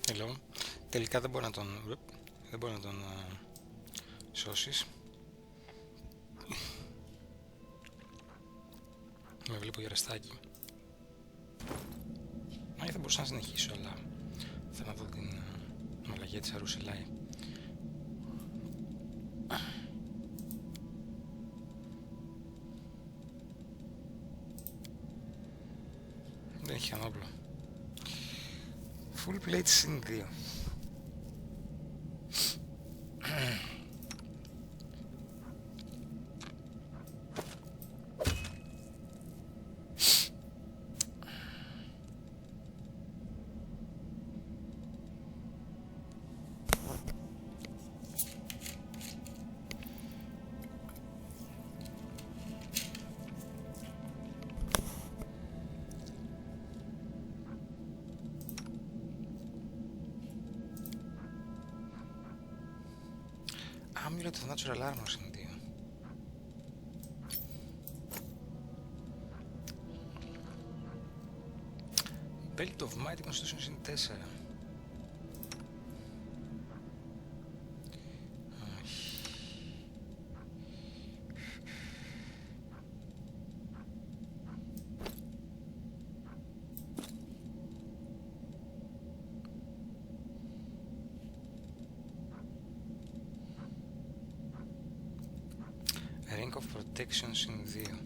Hello. Τελικά δεν μπορεί να τον... Δεν μπορεί να τον σώσεις. Με βλέπω γεραστάκι. Μα θα μπορούσα να συνεχίσω, αλλά θέλω να δω την μαλαγία της Αρουσελάη. Δεν έχει κανένα όπλο. Full plate συν 2. Amulet of Natural Armor συν 2. Belt of Mighty Constitution συν 4. Ring of Protection συν 2.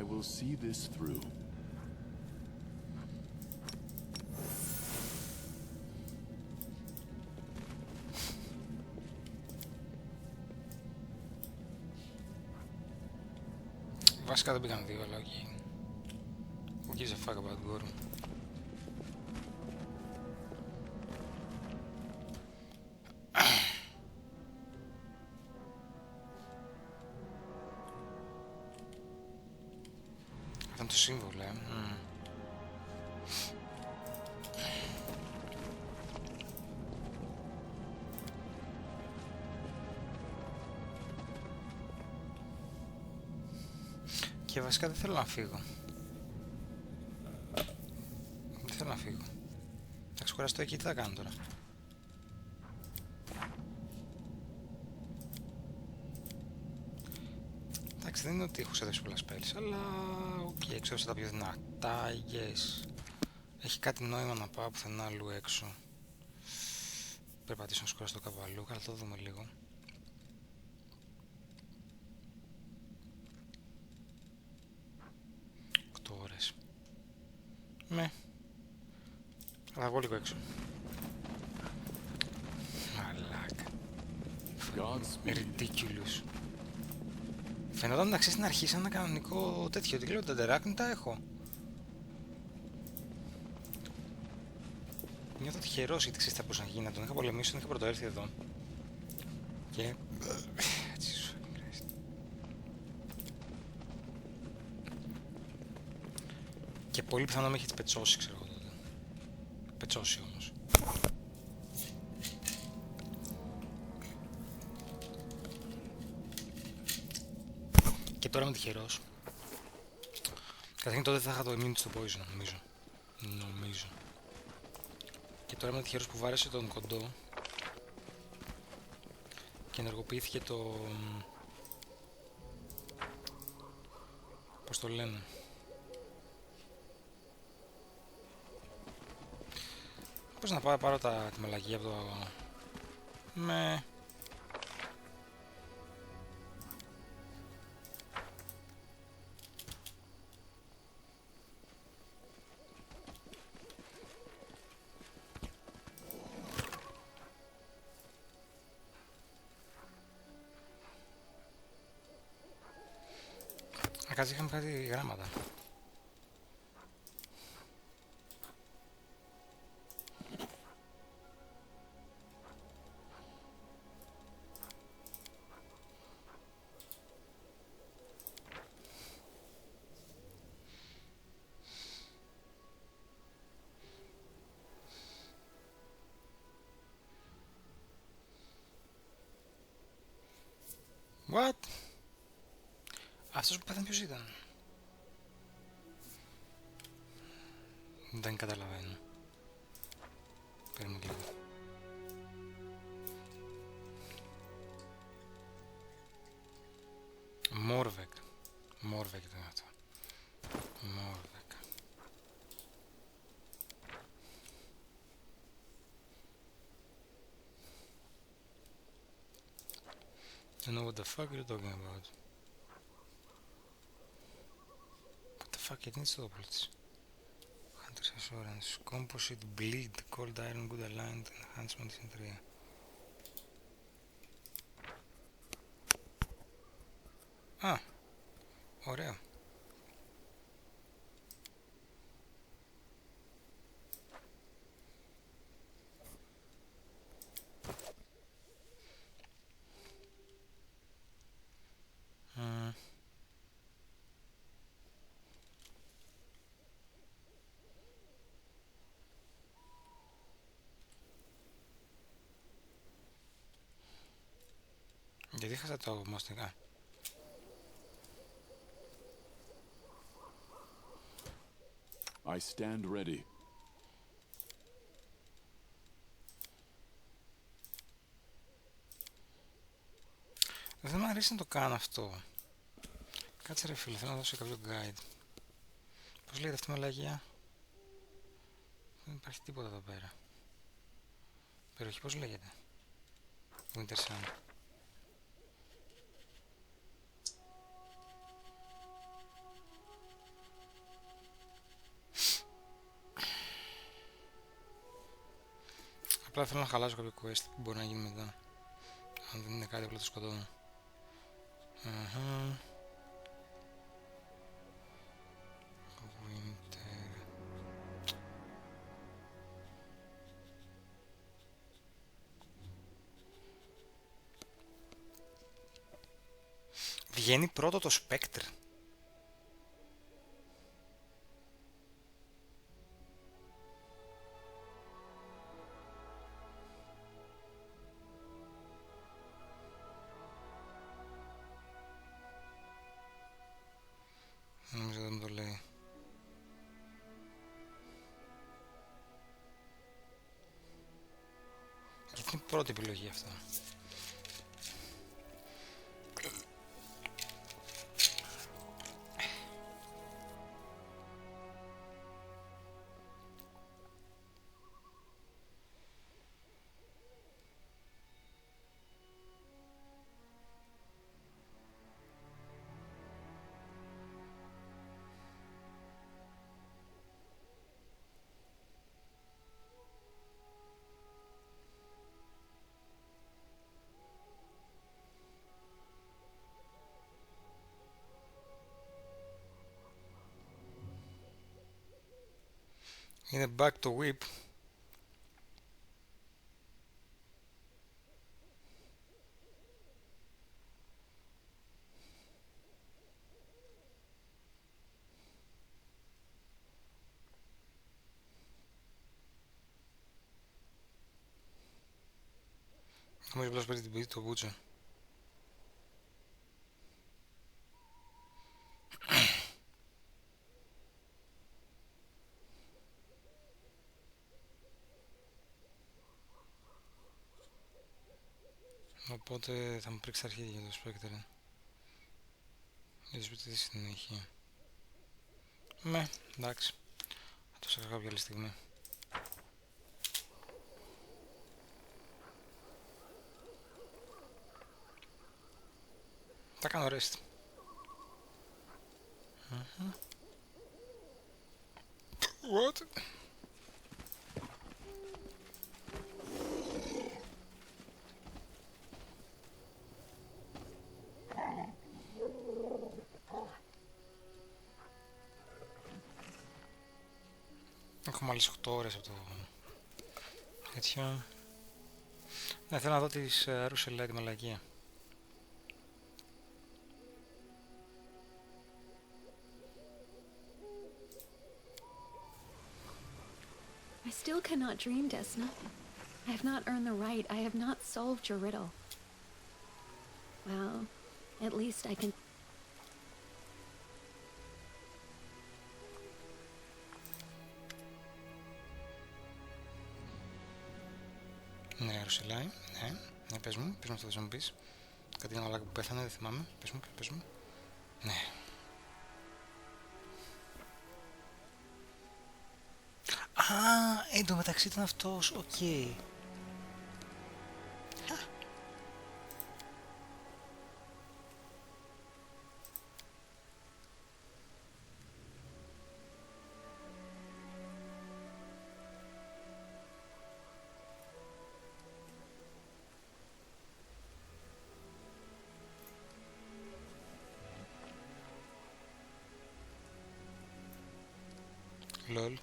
I will see this through. Βασικά δεν πήγαν δύο, αλλά όχι. Who gives a fuck about Gorum. Αυτό είναι το σύμβολο, Και βασικά δεν θέλω να φύγω. Δεν θέλω να φύγω. Θα ξεκουραστώ εκεί, τι θα κάνω τώρα. Εντάξει, δεν είναι ότι έχω ξεδέψει πολλά spells, αλλά οκ, έξω τα πιο δυνατά, yes. Έχει κάτι νόημα να πάω πουθενά αλλού έξω. Περπατήσω να σκουραστώ κάπου αλλού, αλλά το δούμε λίγο. Ναι. Αλλά εγώ λίγο έξω. Μαλάκα. Ridiculous. Φαινόταν να ξέρεις στην αρχή σαν ένα κανονικό τέτοιο. Τι λέω, τα τεράκνη τα έχω. Νιώθω τυχερός γιατί ξέρεις τι θα μπορούσα να γίνει. Να τον είχα πολεμήσει, τον είχα πρωτοέρθει εδώ. Και... Και πολύ πιθανό με έχει πετσώσει, ξέρω εγώ τότε. Πετσώσει όμως. Και τώρα είμαι τυχερός. Καταρχήν τότε θα είχα το immunity στο poison, νομίζω. Και τώρα είμαι τυχερός που βάρεσε τον κοντό. Και ενεργοποιήθηκε το... Πώς το λένε. Πώς να πάω πάρω τη μαλακία από το... Με... Κάτσε, είχαμε κάτι γράμματα. What? Αυτός που πέθανε ποιος ήταν? Δεν καταλαβαίνω. Παίρνουμε λίγο. Μόρβεκ. Μόρβεκ ήταν αυτό. Μόρβεκ. I don't know what the fuck you're talking about. What the fuck, γιατί είναι στο όπλο της? Hunter's Assurance. Composite Bleed. Cold Iron Good Aligned. Enhancement in 3. Α, ωραίο. Γιατί χάσα το μοστικά? I stand ready. Δεν μου αρέσει να το κάνω αυτό. Κάτσε ρε φίλε, θέλω να δώσω κάποιο guide. Πώς λέγεται αυτή η μαλαγία? Δεν υπάρχει τίποτα εδώ πέρα. Περιοχή πώς λέγεται? Winter Sun. Απλά θέλω να χαλάσω κάποιο quest που μπορεί να γίνει μετά. Αν δεν είναι κάτι απλά το σκοτώνω. Winter. Βγαίνει πρώτο το Spectre. Νομίζω δεν μου το λέει. Γιατί είναι η πρώτη επιλογή αυτό. Είναι back to whip. Νομίζω απλώς παίρνει την πηγή το μπούτσο. Οπότε θα μου πρίξει αρχίδια για το Spectre. Για το Spectre στη συνέχεια. Με, εντάξει. Θα το σε κάποια άλλη στιγμή. Θα κάνω rest. What? Έχουμε άλλες 8 ώρες από το τέτοιο. Ναι, θέλω να δω τις Ρούσελα, τη μαλακία. I still cannot dream, Desna. I have not earned the right. I have not solved your riddle. Well, at least I can... Ναι, Ρουσελάι, ναι. Ναι, πες μου αυτό θες να μου πεις. Κάτι ένα μαλάκα που πέθανε, δεν θυμάμαι. Πες μου. Ναι. Α, εν τω μεταξύ ήταν αυτός, οκ. Λολ.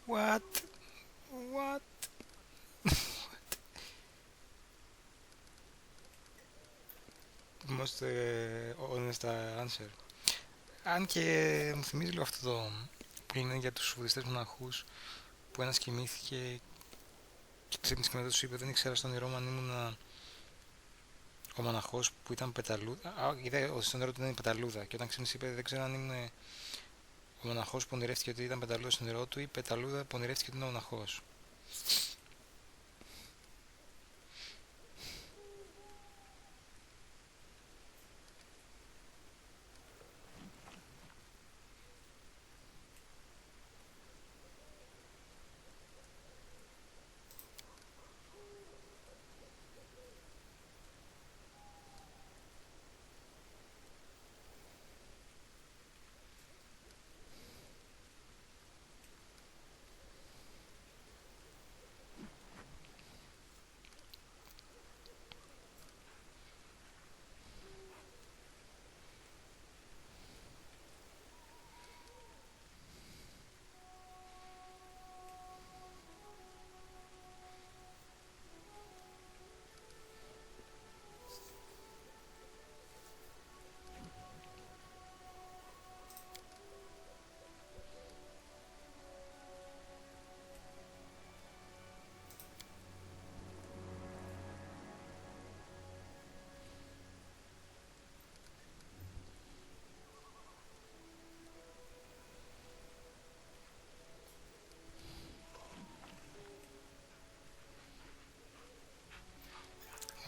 What? What? Most honest answer. Αν και μου θυμίζει λίγο αυτό το που είναι για τους βουδιστές μοναχούς, που ένας κοιμήθηκε και ξύπνησε και μετά τους είπε δεν ήξερα στον όνειρό μου αν ήμουν ο μοναχός που ήταν πεταλούδα. Είδε ότι στον όνειρο του ήταν η πεταλούδα και όταν ξύπνησε είπε δεν ξέρω αν ήμουν ο μοναχός που ονειρεύτηκε ότι ήταν πεταλούδα στον όνειρό του ή πεταλούδα που ονειρεύτηκε ότι ήταν ο μοναχός.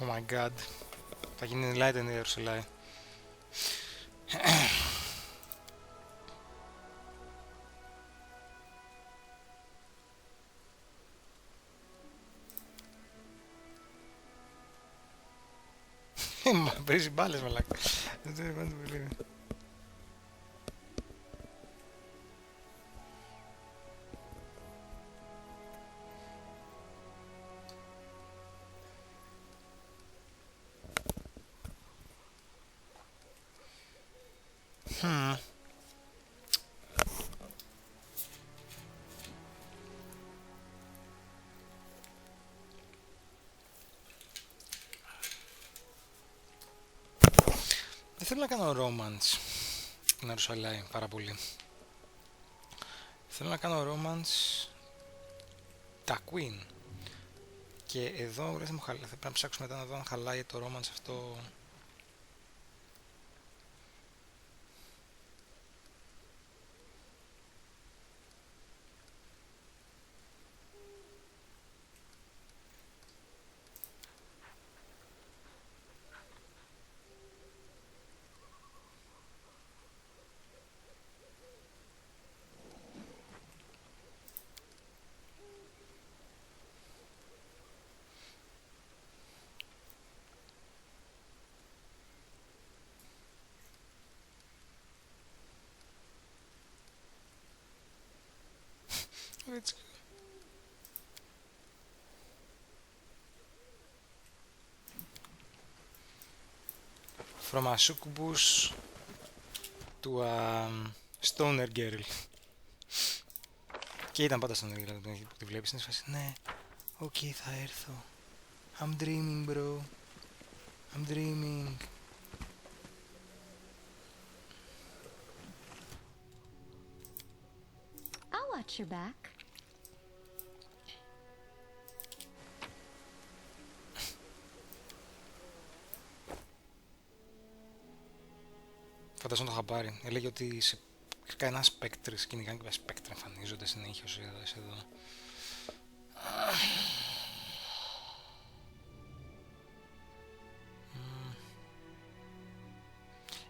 Oh my god. Θα γίνει light and air σε light. Παίζει μπάλες μαλάκα. Δεν το περίμενα. Δεν θέλω να κάνω romance την Αρουσαλάη πάρα πολύ. Θέλω να κάνω romance τα Queen. Και εδώ ρε, θα πρέπει να ψάξω μετά να δω αν χαλάει το romance αυτό. Let's go. From a succubus to a stoner girl. Και ήταν πάντα stoner girl που τη βλέπεις, είναι σφάση, ναι, οκ, θα έρθω. I'm dreaming, bro. I'm dreaming. I'll watch your back. Φαντάζομαι το είχα πάρει. Έλεγε ότι σε κανένα σπέκτρ, σκηνικά και σπέκτρ εμφανίζονται συνέχεια όσο είδες εδώ.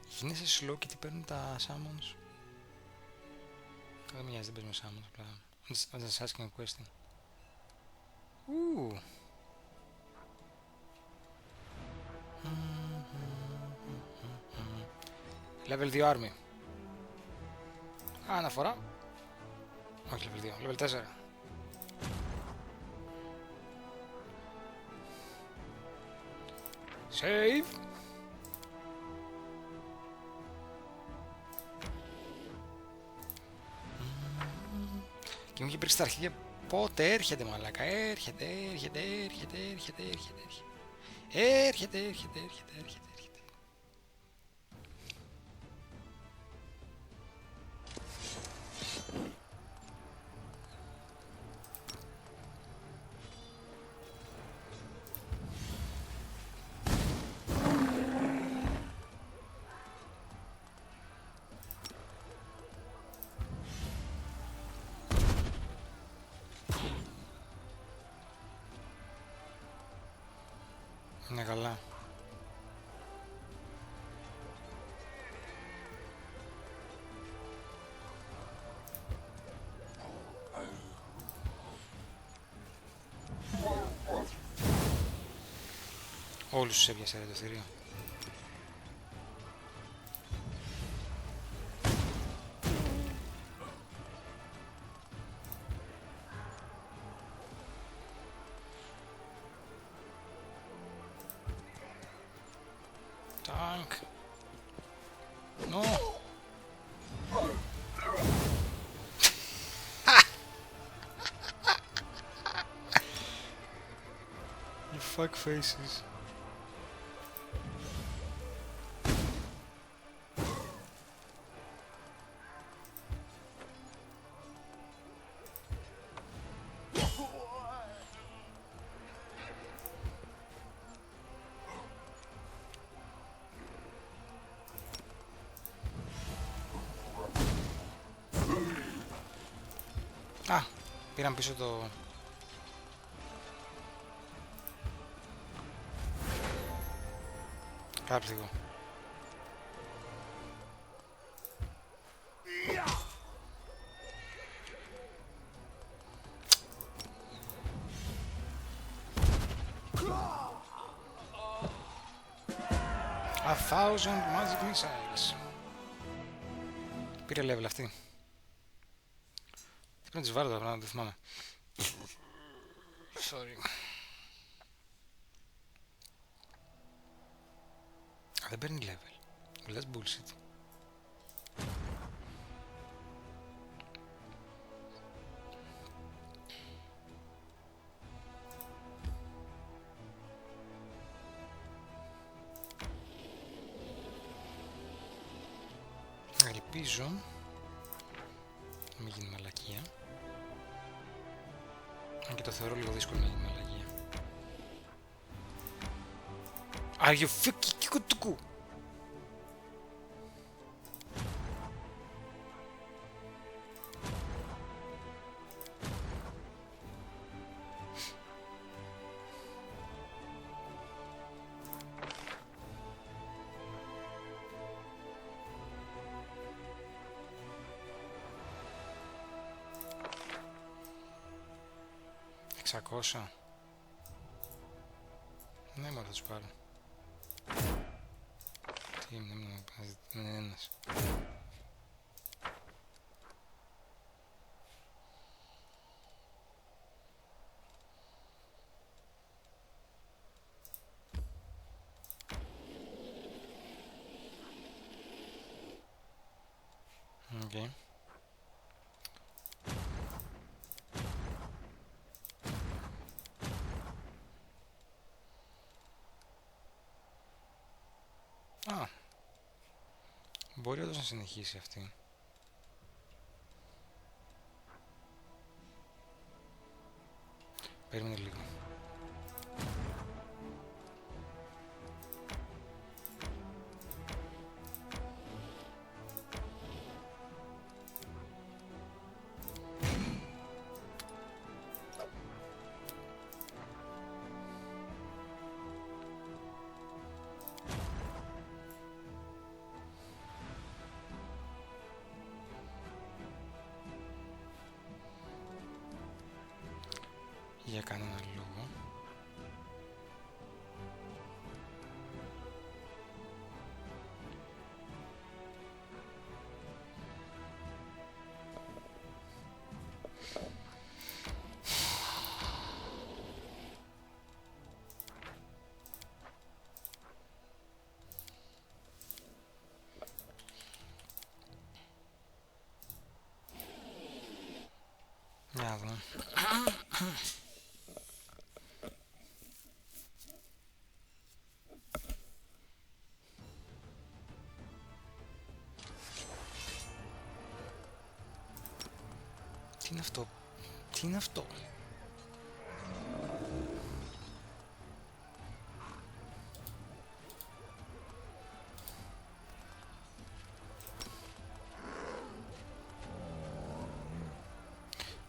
Γίνεσαι slow και τι παίρνουν τα summons. Δεν με νοιάζει, δεν παίζουμε summons απλά. I'm just asking a question. Level 2 army. Αναφορά. Όχι level 2, level 4. Save. Και μου είχε πει στα αρχίδια πότε έρχεται μαλάκα. Έρχεται. Είναι καλά. Όλους τους έπιασε ρε το θηρίο. Tank. No. You fuck faces. Α, πήραν πίσω το... Κάψιγο. A thousand magic missiles. Πήρε level αυτή. Τι πρέπει να τις βάλω τα πράγματα, δεν θυμάμαι. Sorry. Δεν παίρνει level. That's bullshit. Ελπίζω να μην γίνει μαλακία. Αν και το θεωρώ λίγο δύσκολο να γίνει μαλακία. Are you fucking κουτουκού? Ξακόσα. Ναι, μόνο θα τους πάρω. Τι είναι ένας. Okay. Α, μπορεί όντως να συνεχίσει αυτή. Περίμενε λίγο. Για κανένα λόγο. Για να δούμε. Τι είναι αυτό? Τι είναι αυτό?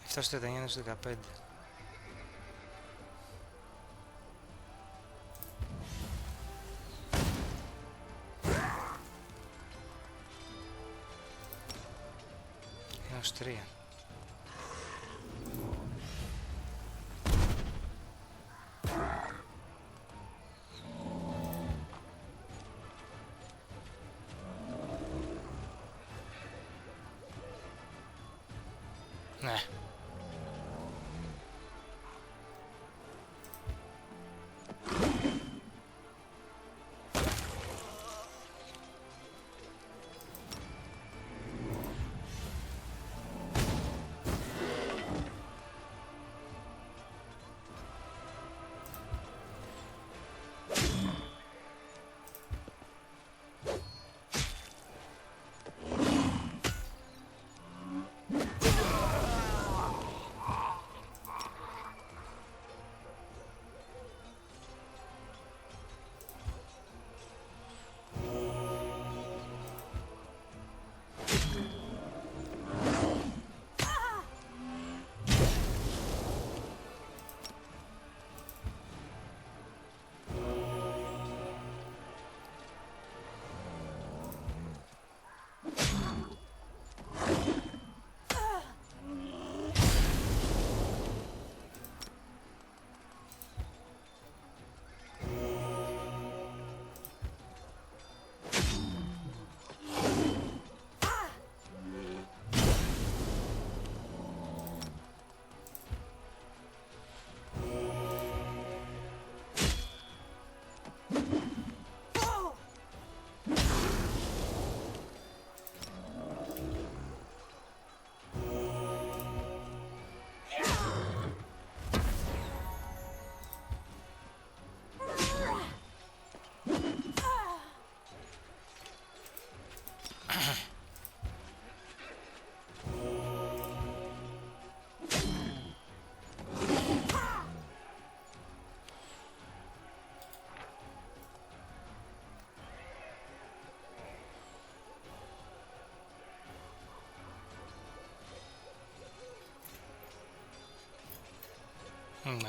Έφτασε στο 19 στο 15. Έως 3. Ναι.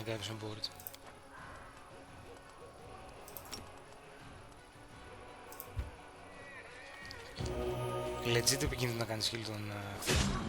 I got on board. Legit επικίνδυνο να κάνεις heal τον εχθρό.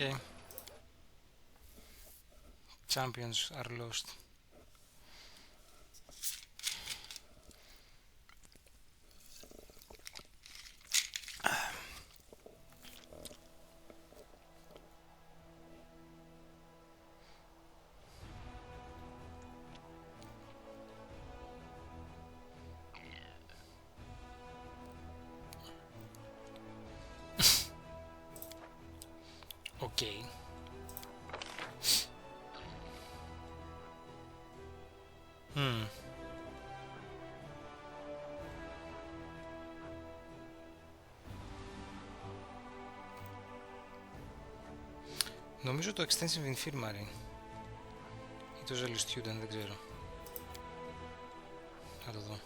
Okay. Champions are lost. Okay. Νομίζω το Extensive Infirmary ή το Zealous Student, δεν ξέρω. Θα το δω.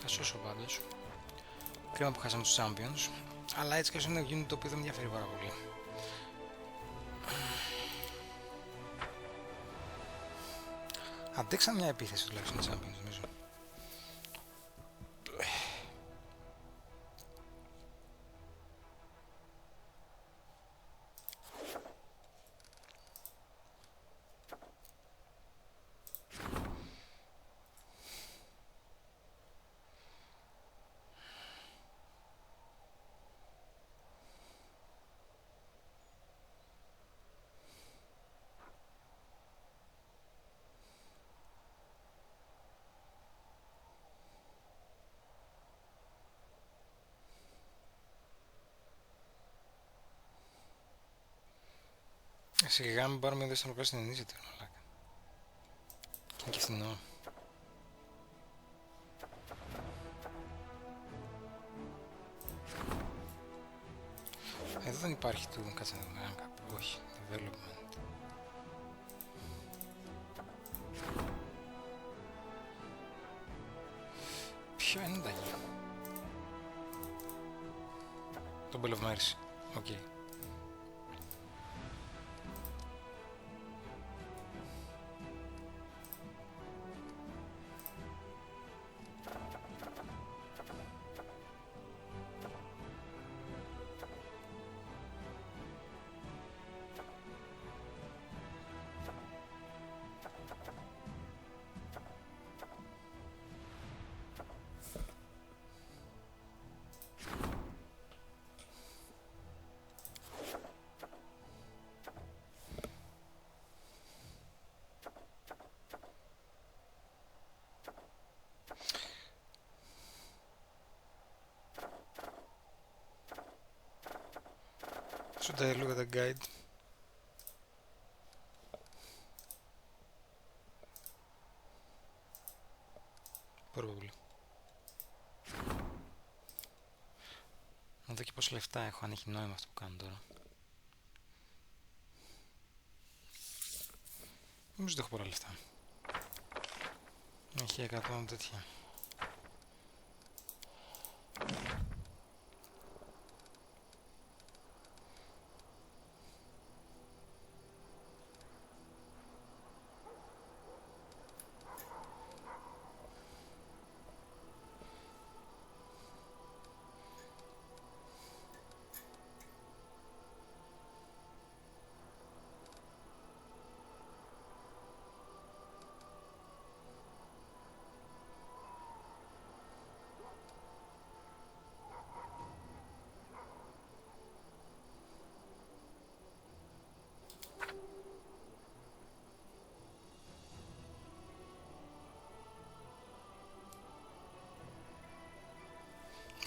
Θα σώσω πάντως. Κρίμα που χάσαμε τους Champions. Αλλά έτσι και όσο είναι unit το οποίο δεν με ενδιαφέρει πάρα πολύ. Αντέξαν μια επίθεση τουλάχιστον οι Champions, νομίζω. Σιγά μην πάρουμε εδώ στον πράσινο initiative, μαλάκα. Είναι και φθηνό. Εδώ δεν υπάρχει του, κάτσε να δούμε κάπου, όχι, development. Ποιο είναι τα γη? Το Bell of Mercy, οκ. Should I look at the guide? Probably. Να δω και πόσα λεφτά έχω, αν έχει νόημα αυτό που κάνω τώρα. Νομίζω ότι έχω πολλά λεφτά. Έχει 100 τέτοια.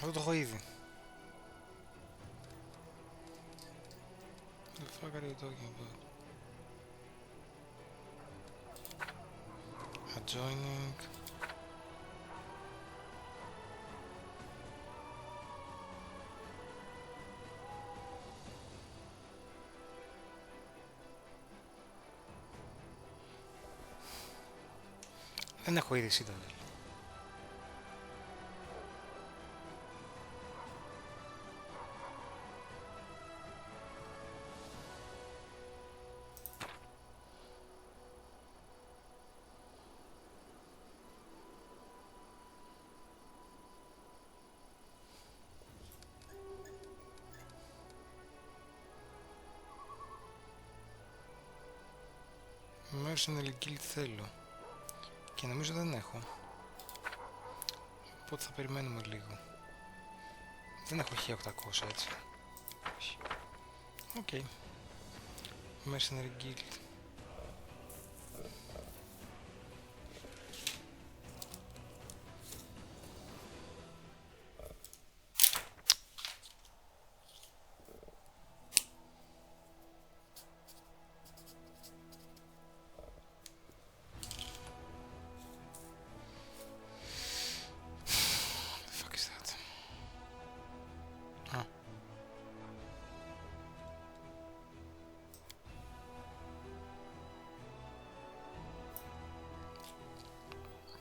Αυτό το έχω ήδη. The fuck are you talking about? Adjoining. Δεν έχω ήδη Citadel. mercenary guild θέλω. Και νομίζω δεν έχω. Οπότε θα περιμένουμε λίγο. Δεν έχω 1800 έτσι. Οκ. Okay. Mercenary guild.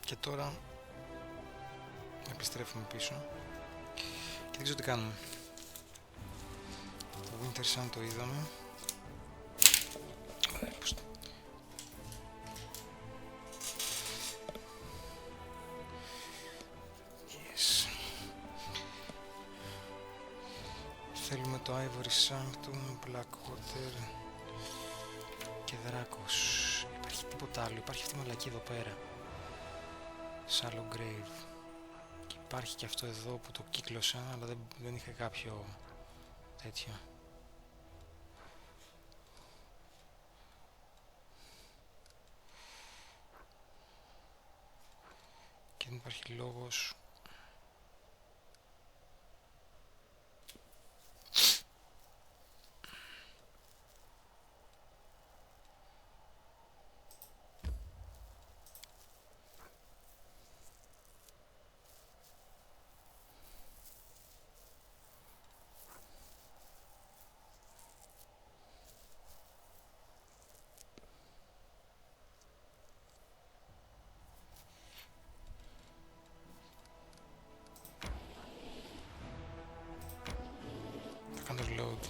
Και τώρα επιστρέφουμε πίσω και δεν ξέρω τι κάνουμε. Το Winter Sun το είδαμε. Yes. Θέλουμε το Ivory Sanctum, Blackwater και Δράκος. Υπάρχει τίποτα άλλο, υπάρχει αυτή η μαλακή εδώ πέρα. Shallow Grave. Και υπάρχει και αυτό εδώ που το κύκλωσα, αλλά δεν είχα κάποιο τέτοιο. Και δεν υπάρχει λόγος. Underload.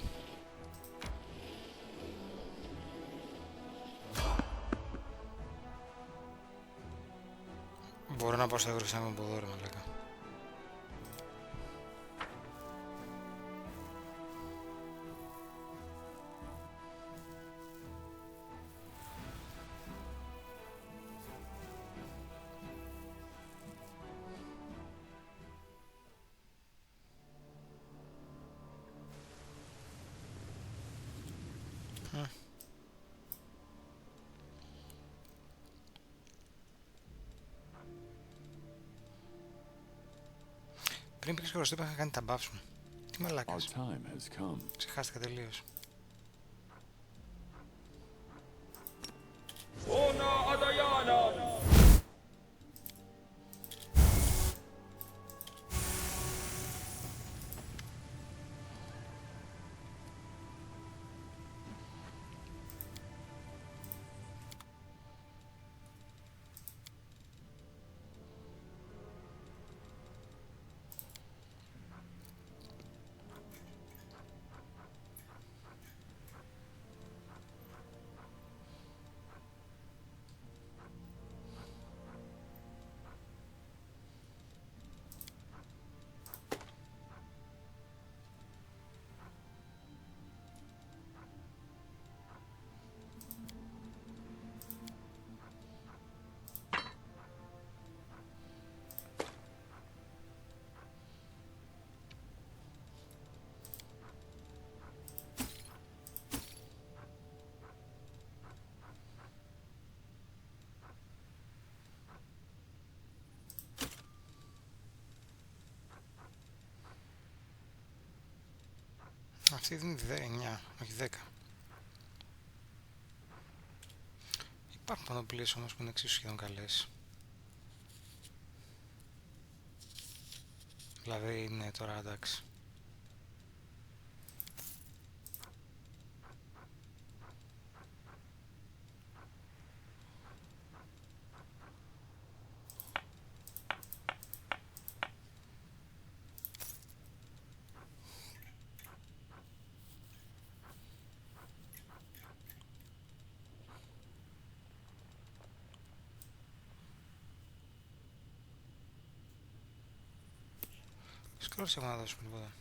Μπορώ να πάω στο Ivory Sanctum από εδώ ρε μαλάκα. Πριν πήγες χωρωστή είπα είχα κάνει τα buffs μου. Τι μαλάκας. Ξεχάστηκα τελείως. Αυτή δίνει 9, όχι 10. Υπάρχουν πανοπλίες όμως που είναι εξίσου σχεδόν καλές. Δηλαδή είναι τώρα εντάξει. Σκρόλς έχω να δώσουμε τίποτα.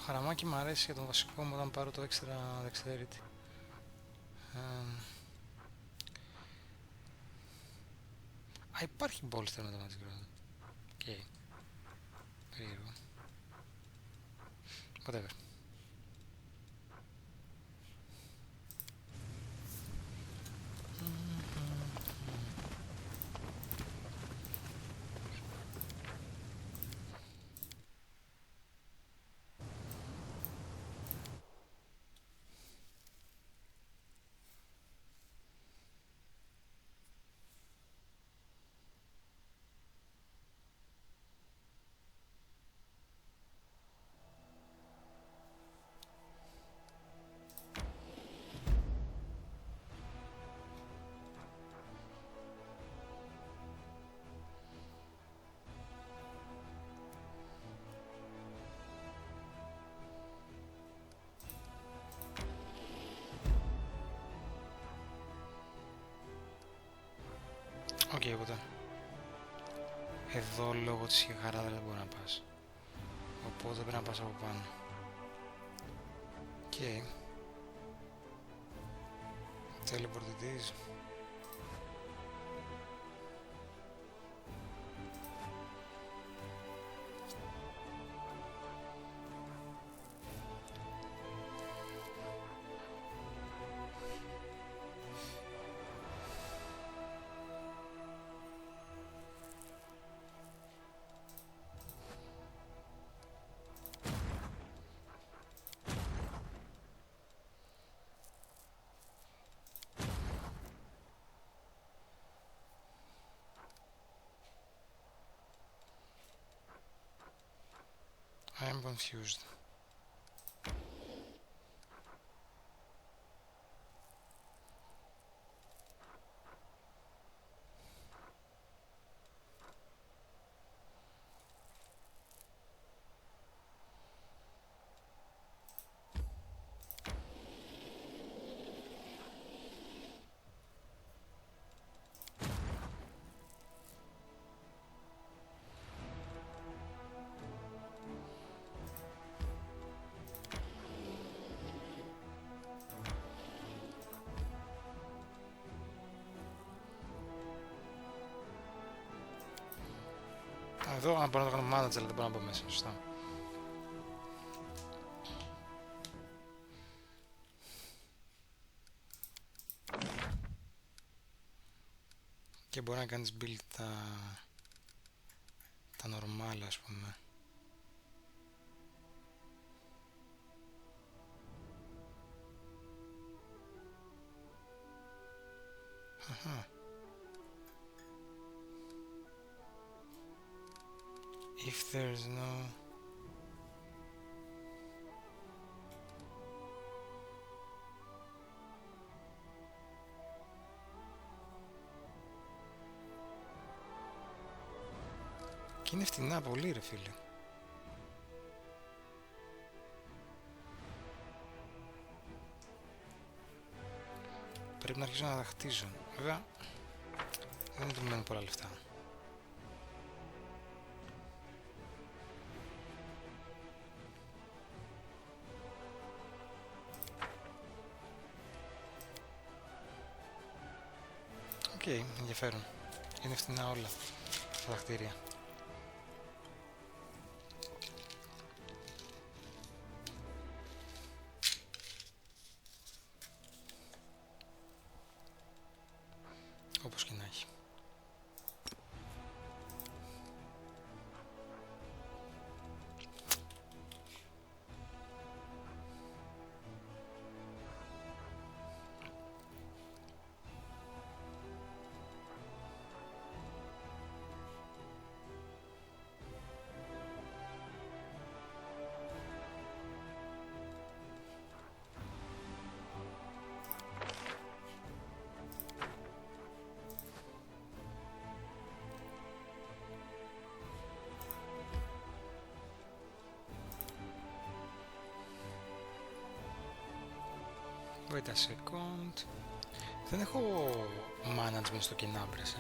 χαραμάκι μου αρέσει για τον βασικό μου όταν πάρω το extra dexterity. Α, υπάρχει bolster με το magic rod. Οκ. Περίεργο. Whatever. Οκ, οπότε εδώ λόγω της χαράδας δεν μπορεί να πας, οπότε πρέπει να πας από πάνω. Οκ. Teleport it is. I am confused. Εδώ αν μπορώ να το κάνω manager, αλλά δεν μπορώ να μπω μέσα, σωστά. Και μπορεί να κάνεις build τα normal, ας πούμε. If there's no... Και είναι φτηνά πολύ, ρε φίλε. Πρέπει να αρχίσω να τα χτίζω. Βέβαια, δεν του μένουν πολλά λεφτά. Οκ, ενδιαφέρον. Είναι φτηνά όλα αυτά τα κτίρια. Όπως και να έχει. Wait a second. Δεν έχω management στο Kenabres.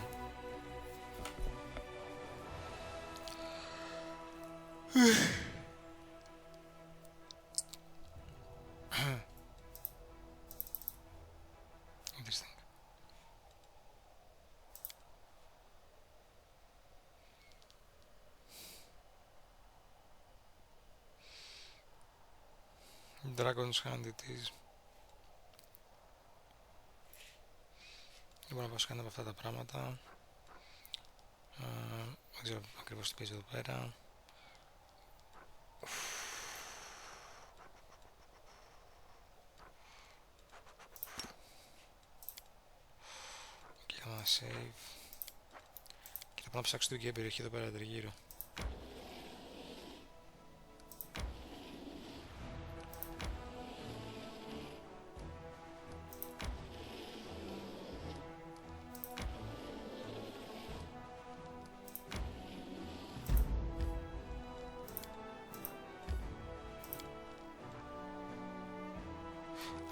Dragon's Hand it is. Λοιπόν, να πάω σε κανένα από αυτά τα πράγματα. Δεν ξέρω ακριβώς τι παίζει εδώ πέρα. Και έκανα save. Και θα πάω να ψάξω την περιοχή εδώ πέρα τριγύρω.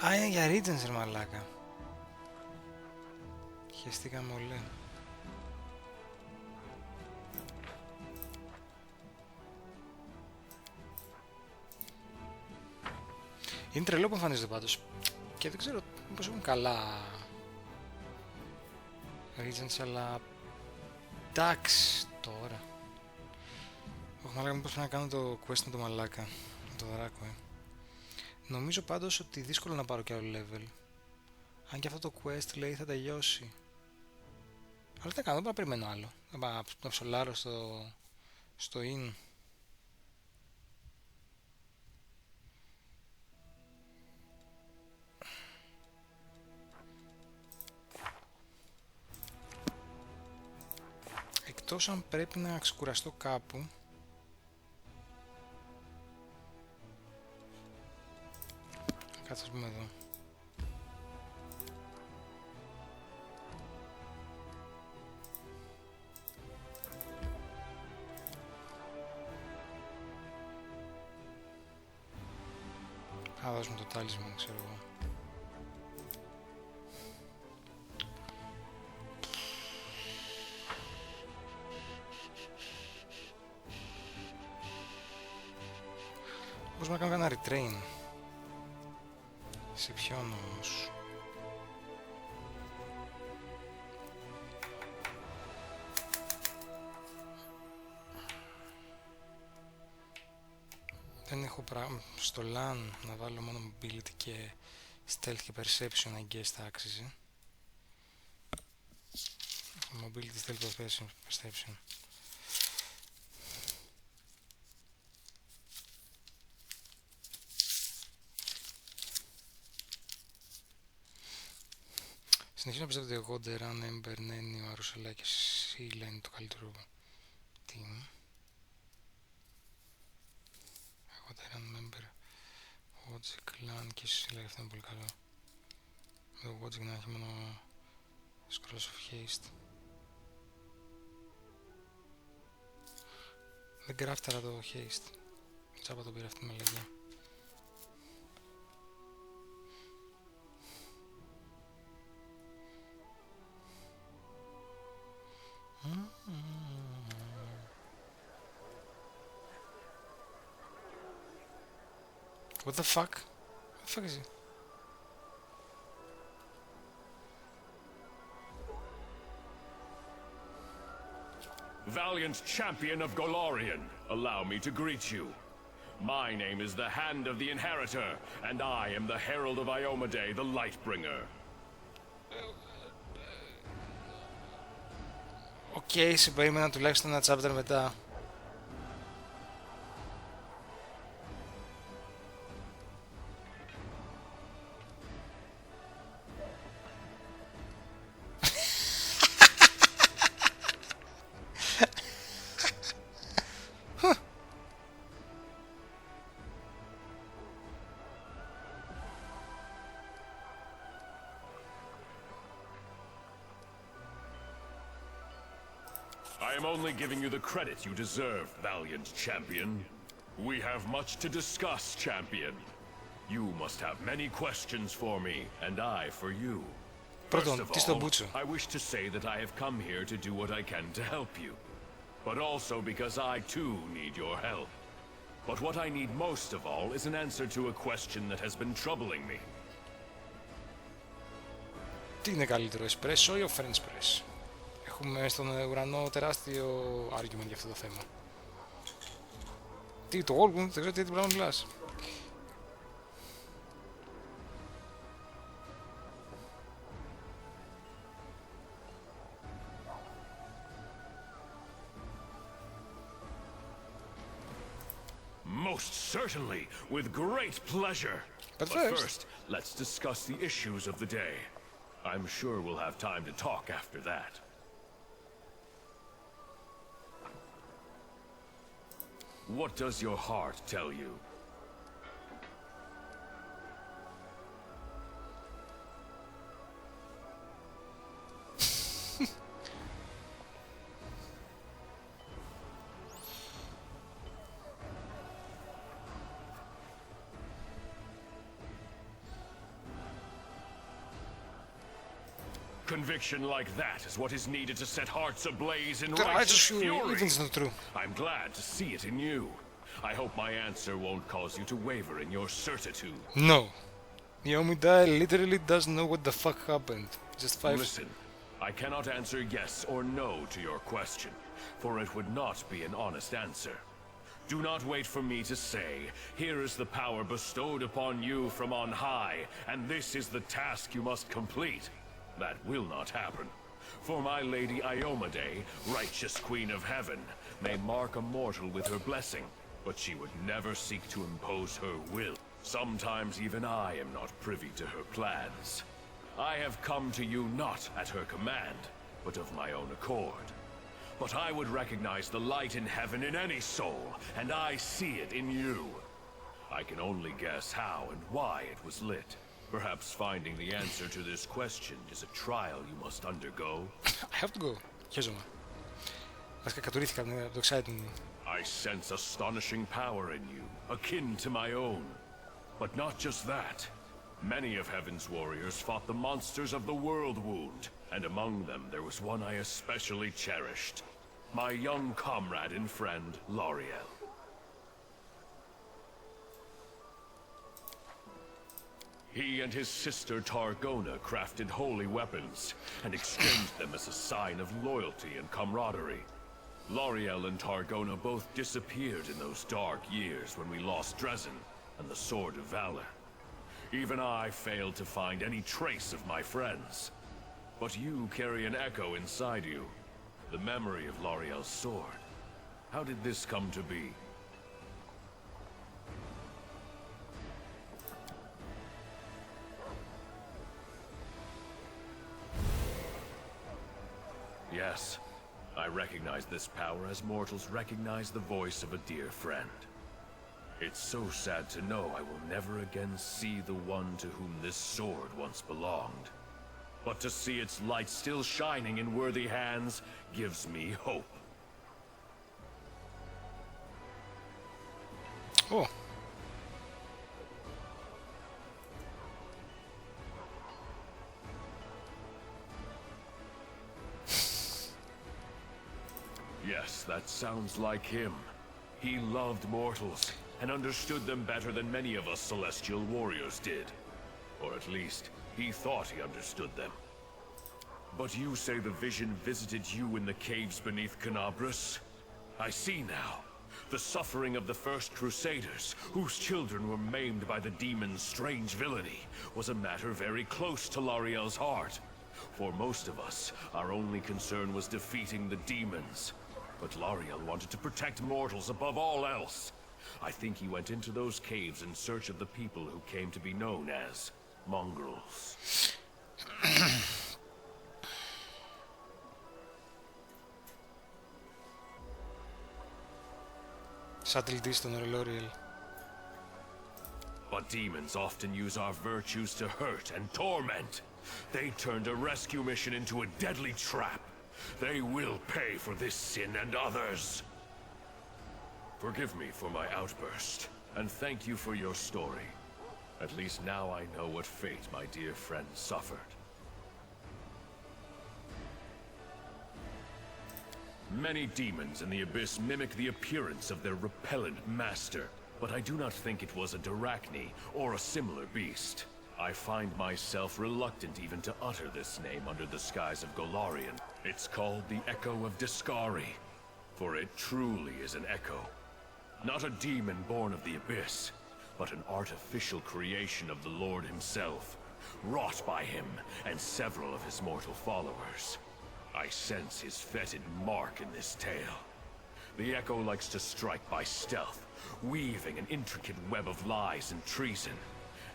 Α, είναι για Regens ρε μαλάκα. Χαιστήκαμε όλοι. Είναι τρελό που εμφανίζεται πάντως. Και δεν ξέρω πώς έχουν καλά Regens, αλλά εντάξει τώρα. Όχι μαλάκα, μήπως πρέπει να κάνω το quest με το μαλάκα, με το δράκο, Νομίζω πάντως ότι δύσκολο να πάρω κι άλλο level. Αν και αυτό το quest λέει θα τελειώσει. Αλλά τι θα κάνω, δεν μπορώ να περιμένω άλλο. Θα πάω να ψολάρω στο in. Εκτός αν πρέπει να ξεκουραστώ κάπου. Κάτσε ας πούμε εδώ. Θα δώσουμε το talisman, ξέρω εγώ. Πώς να κάνω ένα retrain. Σε ποιον όμως? Δεν έχω πράγμα στο LAN να βάλω μόνο mobility και stealth και perception, αγγές θα άξιζε. Mobility, stealth, perception. Συνεχίζω να πιστεύω ότι εγώ, Ντεράν, Ember, Nenio, Αρουσελά και Σίλα είναι το καλύτερο team. Εγώ, Ντεράν, Ember, Wodzik, Clan και Σίλα, αυτό είναι πολύ καλό. Με το Wodzik να έχει μόνο Scrolls of Haste. Δεν κράφταρα το Haste. Τσάπα το πήρα αυτή τη μελαγιά. What the fuck? What the fuck is it? Valiant champion of Golarion, allow me to greet you. My name is the Hand of the Inheritor, and I am the Herald of Iomedae, the Lightbringer. Οκ, σε περίμενα τουλάχιστον ένα chapter μετά. I am only giving you the credit you deserve, valiant champion. We have much to discuss, champion. You must have many questions for me, and I for you. First of all, I wish to say that I have come here to do what I can to help you. But also because I too need your help. But what I need most of all is an answer to a question that has been troubling me. Τι είναι καλύτερο, espresso ή ο French press? Έχουμε στον ουρανό τεράστιο argument για αυτό το θέμα. Τι, το Orgun, δεν ξέρω τι πράγμα μιλάς. Most certainly, with great pleasure. But But first- first, let's discuss the issues of the day. I'm sure we'll have time to talk after that. What does your heart tell you? Conviction like that is what is needed to set hearts ablaze in The righteous righteous fury, fury. even it's not true. I'm glad to see it in you. I hope my answer won't cause you to waver in your certitude. No. Yomidai literally doesn't know what the fuck happened. Just 5 Listen, I cannot answer yes or no to your question, for it would not be an honest answer. Do not wait for me to say, here is the power bestowed upon you from on high, and this is the task you must complete. That will not happen. For my lady Iomedae, righteous queen of heaven, may mark a mortal with her blessing, but she would never seek to impose her will. Sometimes even I am not privy to her plans. I have come to you not at her command, but of my own accord. But I would recognize the light in heaven in any soul, and I see it in you. I can only guess how and why it was lit. Perhaps finding the answer to this question is a trial you must undergo. I have to go. Χέζομαι. Βασικά κατουρήθηκα από το exciting. I sense astonishing power in you, akin to my own. But not just that. Many of Heaven's warriors fought the monsters of the World Wound, and among them there was one I especially cherished. My young comrade and friend, Loriel. He and his sister Targona crafted holy weapons, and exchanged them as a sign of loyalty and camaraderie. Loriel and Targona both disappeared in those dark years when we lost Dresden and the Sword of Valor. Even I failed to find any trace of my friends. But you carry an echo inside you, the memory of Loriel's sword. How did this come to be? Yes, I recognize this power as mortals recognize the voice of a dear friend. It's so sad to know I will never again see the one to whom this sword once belonged. But to see its light still shining in worthy hands gives me hope. Oh, Yes, that sounds like him. He loved mortals, and understood them better than many of us celestial warriors did. Or at least, he thought he understood them. But you say the vision visited you in the caves beneath Canabras? I see now. The suffering of the first Crusaders, whose children were maimed by the demon's strange villainy, was a matter very close to Loriel's heart. For most of us, our only concern was defeating the demons. But Loriel wanted to protect mortals above all else. I think he went into those caves in search of the people who came to be known as mongrels. subtleties στον Loriel. But demons often use our virtues to hurt and torment. They turned a rescue mission into a deadly trap. They will pay for this sin and others. Forgive me for my outburst, and thank you for your story. At least now I know what fate my dear friend suffered. Many demons in the Abyss mimic the appearance of their repellent master, but I do not think it was a Dyrachne or a similar beast. I find myself reluctant even to utter this name under the skies of Golarion. It's called the Echo of Discari, for it truly is an echo. Not a demon born of the Abyss, but an artificial creation of the Lord himself, wrought by him and several of his mortal followers. I sense his fetid mark in this tale. The Echo likes to strike by stealth, weaving an intricate web of lies and treason,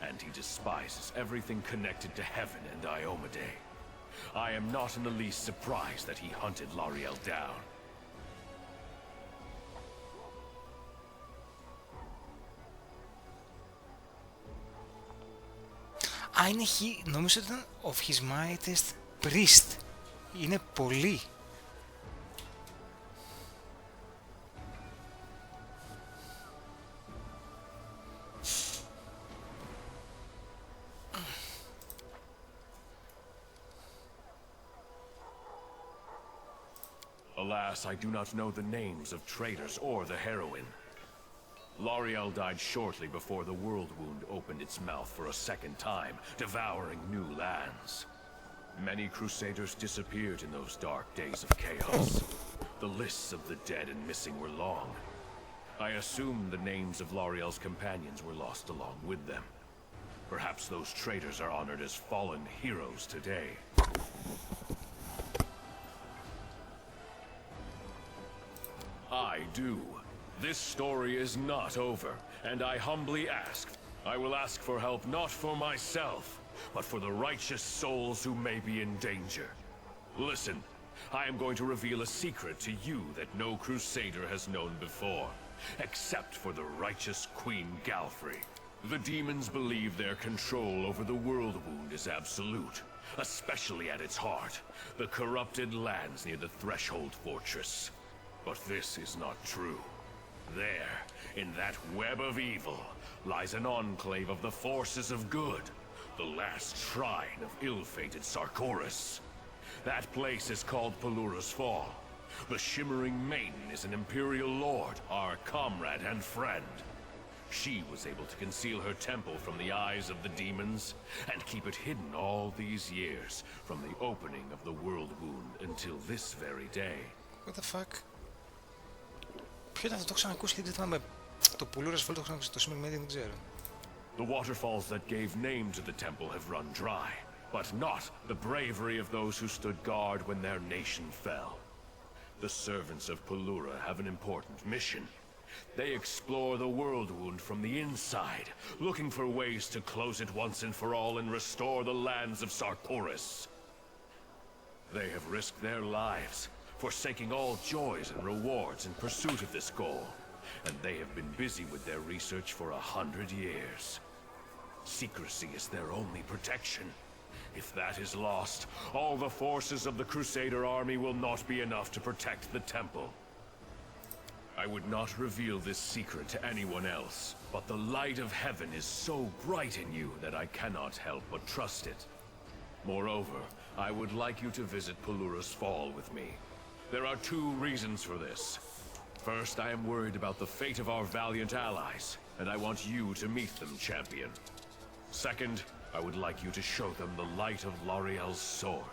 and he despises everything connected to heaven and Iomedae. I am not in the least surprised that he hunted Lariel down. Α, είναι νομίζω ότι ήταν of his mightiest priest. Είναι πολύ. Alas, I do not know the names of traitors or the heroine. Lariel died shortly before the World Wound opened its mouth for a second time, devouring new lands. Many Crusaders disappeared in those dark days of chaos. The lists of the dead and missing were long. I assume the names of Lariel's companions were lost along with them. Perhaps those traitors are honored as fallen heroes today. I do. This story is not over, and I humbly ask. I will ask for help not for myself, but for the righteous souls who may be in danger. Listen, I am going to reveal a secret to you that no Crusader has known before, except for the righteous Queen Galfrey. The demons believe their control over the World Wound is absolute, especially at its heart, the corrupted lands near the Threshold Fortress. But this is not true. There, in that web of evil, lies an enclave of the forces of good, the last shrine of ill-fated Sarkoris. That place is called Pelura's Fall. The Shimmering Maiden is an Imperial Lord, our comrade and friend. She was able to conceal her temple from the eyes of the demons, and keep it hidden all these years, from the opening of the World Wound until this very day. What the fuck? Ποιο ήταν, θα το ξανακούσει γιατί δεν θυμάμαι. Το Pelura's Fall το ξανακούσει, το Shimmering Maiden δεν ξέρω. The waterfalls that gave name to the temple have run dry, but not the bravery of those who stood guard when their nation fell. The servants of Pelura have an important mission. They explore the World Wound from the inside, looking for ways to close it once and for all and restore the lands of Sarkoris. They have risked their lives, forsaking all joys and rewards in pursuit of this goal, and they have been busy with their research for 100 years. Secrecy is their only protection. If that is lost, all the forces of the Crusader army will not be enough to protect the temple. I would not reveal this secret to anyone else, but the light of heaven is so bright in you that I cannot help but trust it. Moreover, I would like you to visit Pelura's Fall with me. There are two reasons for this. First, I am worried about the fate of our valiant allies, and I want you to meet them, champion. Second, I would like you to show them the light of Lariel's sword.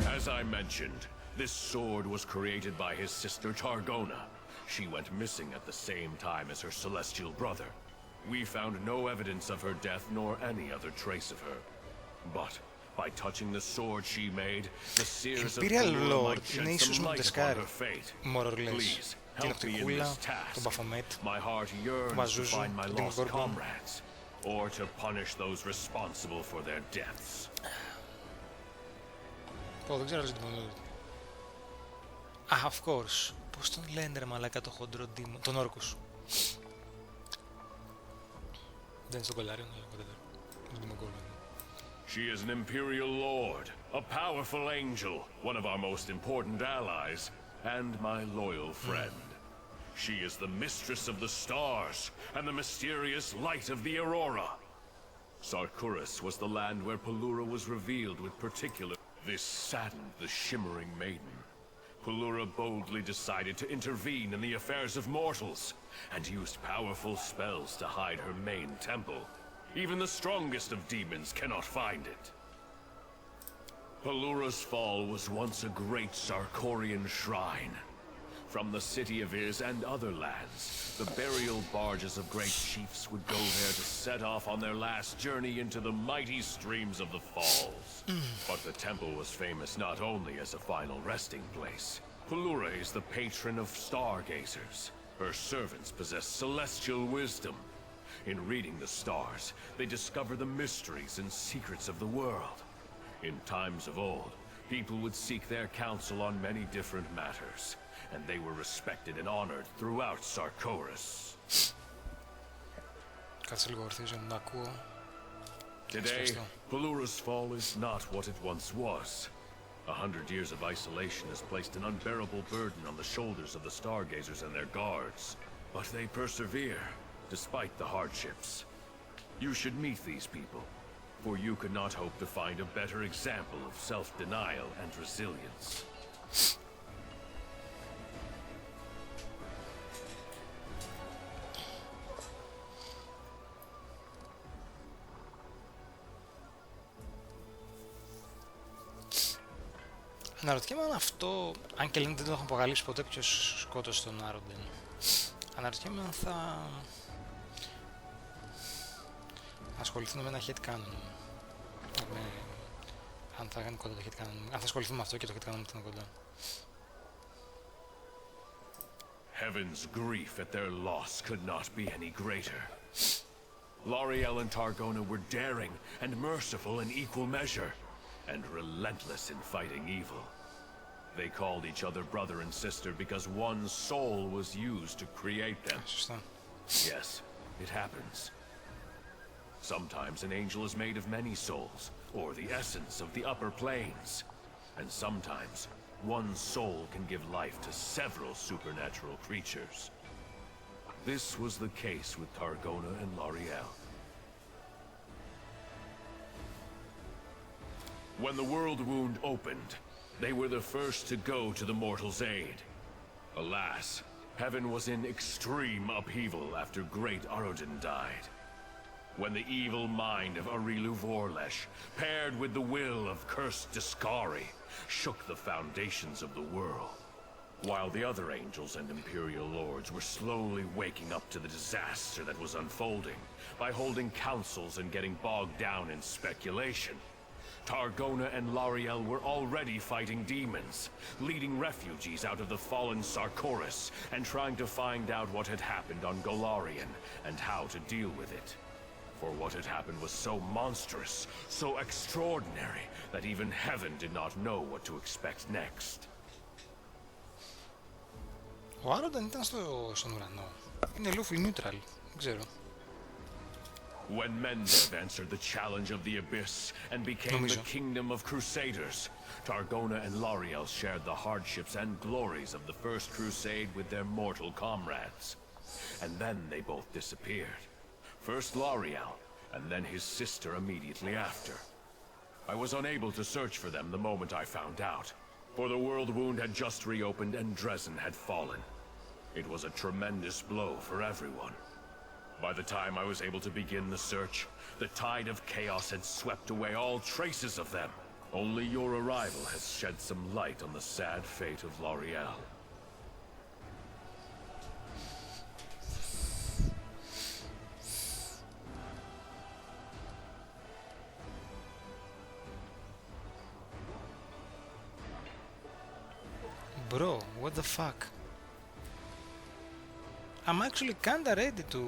As I mentioned, this sword was created by his sister Targona. She went missing at the same time as her celestial brother. We found no evidence of her death nor any other trace of her. But by touching the sword she made, the seers of Imperial Pelura Lord might είναι shed ίσως some με τον light upon Τεσκάρη, her fate. more or less. Please, Την help me in οπτικούλα, this task. τον Baphomet, My heart yearns to Βαζούζου, find my τον lost Gorgon. comrades, or to punish those responsible for their deaths. Πω, δεν ξέρω αν ζητώ τον Ah, of course. Πώς τον λένε ρε μαλάκα το χοντρό ντύμο, τον Όρκους. Δεν είναι στο κολλάριο, ναι, whatever. Τον Δημοκόλο. She is an Imperial Lord, a powerful angel, one of our most important allies, and my loyal friend. She is the mistress of the stars, and the mysterious light of the Aurora. Sarkoris was the land where Pelura was revealed with particular... This saddened the Shimmering Maiden. Pelura boldly decided to intervene in the affairs of mortals, and used powerful spells to hide her main temple. Even the strongest of demons cannot find it. Pelura's Fall was once a great Sarkorian shrine. From the city of Iz and other lands, the burial barges of great chiefs would go there to set off on their last journey into the mighty streams of the falls. But the temple was famous not only as a final resting place. Pelura is the patron of stargazers. Her servants possess celestial wisdom. In reading the stars, they discover the mysteries and secrets of the world. In times of old, people would seek their counsel on many different matters, and they were respected and honored throughout Sarkoris. Κάτσε λίγο ορθίζω να τα ακούω. Today, Pelura's Fall is not what it once was. 100 years of isolation has placed an unbearable burden on the shoulders of the Stargazers and their guards. But they persevere, despite the hardships. You should meet these people, for you could not hope to find a better example of self-denial and resilience. Αναρωτιέμαι αν αυτό, αν και λένε δεν το έχουν αποκαλύψει ποτέ ποιος σκότωσε τον Άροντεν. Αναρωτιέμαι αν θα ασχοληθούν με ένα hit cannon. Αν θα κάνει κοντά το hit cannon. Αν θα ασχοληθούν με αυτό και το hit cannon ήταν κοντά. Heaven's grief at their loss could not be any greater. L'Oreal and Targona were daring and merciful in equal measure, and relentless in fighting evil. They called each other brother and sister because one soul was used to create them. Σωστά. Yes, it happens. Sometimes an angel is made of many souls, or the essence of the upper planes. And sometimes one soul can give life to several supernatural creatures. This was the case with Targona and L'Oreal. When the world wound opened, they were the first to go to the mortal's aid. Alas, heaven was in extreme upheaval after great Arodin died. When the evil mind of Arilu Vorlesh, paired with the will of cursed Discari, shook the foundations of the world, while the other angels and imperial lords were slowly waking up to the disaster that was unfolding by holding councils and getting bogged down in speculation. Targona and L'Oreal were already fighting demons, leading refugees out of the fallen Sarkoris, and trying to find out what had happened on Golarion, and how to deal with it. For what had happened was so monstrous, so extraordinary, that even heaven did not know what to expect next. Ο Άρονταν ήταν στον ουρανό. Είναι Luffy neutral. Δεν ξέρω. When Mendev answered the challenge of the Abyss and became the kingdom of Crusaders, Targona and L'Oreal shared the hardships and glories of the First Crusade with their mortal comrades. And then they both disappeared. First L'Oreal, and then his sister immediately after. I was unable to search for them the moment I found out, for the world wound had just reopened and Dresden had fallen. It was a tremendous blow for everyone. By the time I was able to begin the search, the tide of chaos had swept away all traces of them. Only your arrival has shed some light on the sad fate of L'Oreal. Bro, what the fuck? I'm actually kinda ready to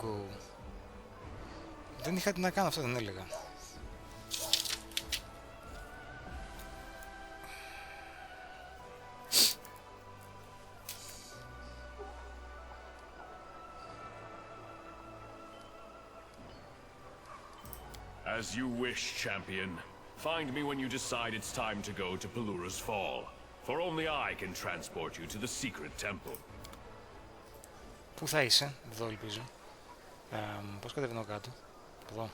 go. Δεν είχα τι να κάνω, αυτό δεν έλεγα. As you wish, champion. Find me when you decide it's time to go to Pelura's Fall, for only I can transport you to the secret temple. Πού θα είσαι? Εδώ ελπίζω. Πώς κατεβαίνω κάτω? Εδώ.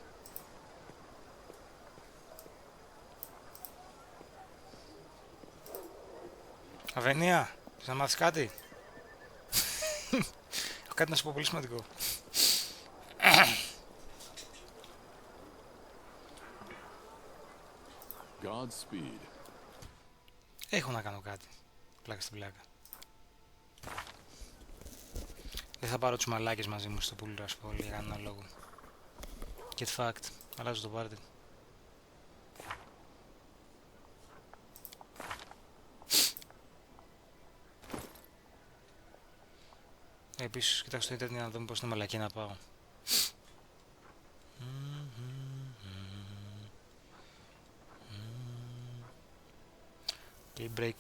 Αβενία, θες να μάθεις κάτι? Έχω κάτι να σου πω πολύ σημαντικό. Godspeed. Έχω να κάνω κάτι. Πλάκα στην πλάκα. Δεν θα πάρω τους μαλάκες μαζί μου στο Pelura's Fall για κανέναν λόγο. Get fucked. Αλλάζω το πάρτι. Επίσης, κοιτάξτε το ίντερνετ να δούμε πώς είναι μαλακή να πάω. Okay, break.